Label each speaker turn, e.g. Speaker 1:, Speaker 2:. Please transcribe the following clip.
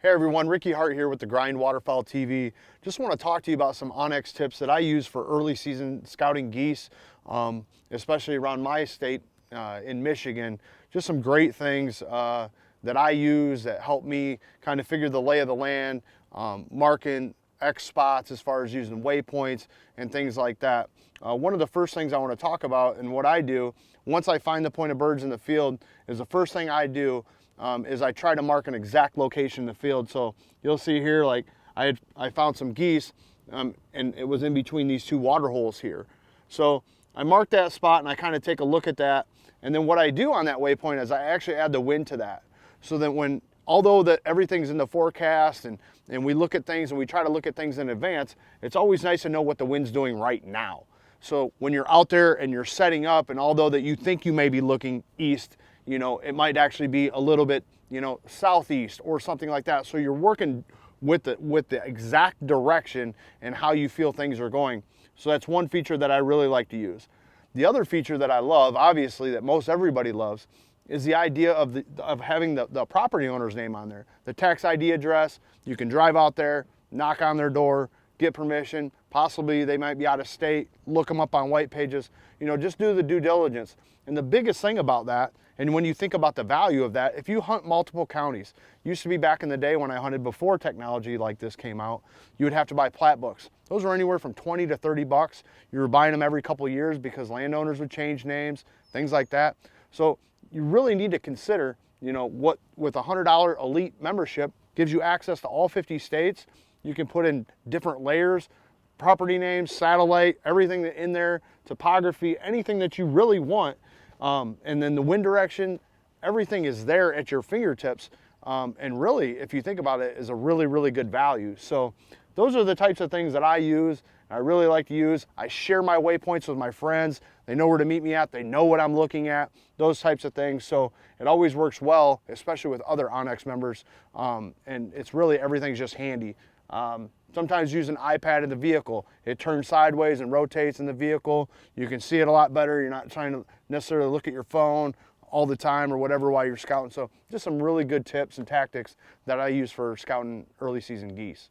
Speaker 1: Hey everyone, Ricky Hart here with the Grind Waterfowl TV. Just want to talk to you about some OnX tips that I use for early season scouting geese, especially around my state in Michigan. Just some great things that I use that help me kind of figure the lay of the land, marking X spots as far as using waypoints and things like that. One of the first things I want to talk about and what I do once I find the point of birds in the field is the first thing I do is I try to mark an exact location in the field. So you'll see here, like I found some geese and it was in between these two water holes here. So I mark that spot and I kind of take a look at that. And then what I do on that waypoint is I actually add the wind to that. So that although that everything's in the forecast and we look at things and we try to look at things in advance, it's always nice to know what the wind's doing right now. So when you're out there and you're setting up, and although that you think you may be looking east, you know, it might actually be a little bit, you know, southeast or something like that. So you're working with the exact direction and how you feel things are going. So that's one feature that I really like to use. The other feature that I love, obviously, that most everybody loves, is the idea of having the property owner's name on there. The tax ID address, you can drive out there, knock on their door, get permission, possibly they might be out of state, look them up on white pages, you know, just do the due diligence. And the biggest thing about that, and when you think about the value of that, if you hunt multiple counties, used to be back in the day when I hunted before technology like this came out, you would have to buy plat books. Those were anywhere from 20 to 30 bucks. You were buying them every couple of years because landowners would change names, things like that. So you really need to consider, you know, what with a $100 elite membership gives you access to all 50 states. You can put in different layers, property names, satellite, everything in there, topography, anything that you really want. And then the wind direction, everything is there at your fingertips. And really, if you think about it, is a really, really good value. So those are the types of things that I use. I really like to use. I share my waypoints with my friends. They know where to meet me at. They know what I'm looking at, those types of things. So it always works well, especially with other OnX members. And it's really, everything's just handy. Sometimes use an iPad in the vehicle. It turns sideways and rotates in the vehicle. You can see it a lot better. You're not trying to necessarily look at your phone all the time or whatever while you're scouting. So just some really good tips and tactics that I use for scouting early season geese.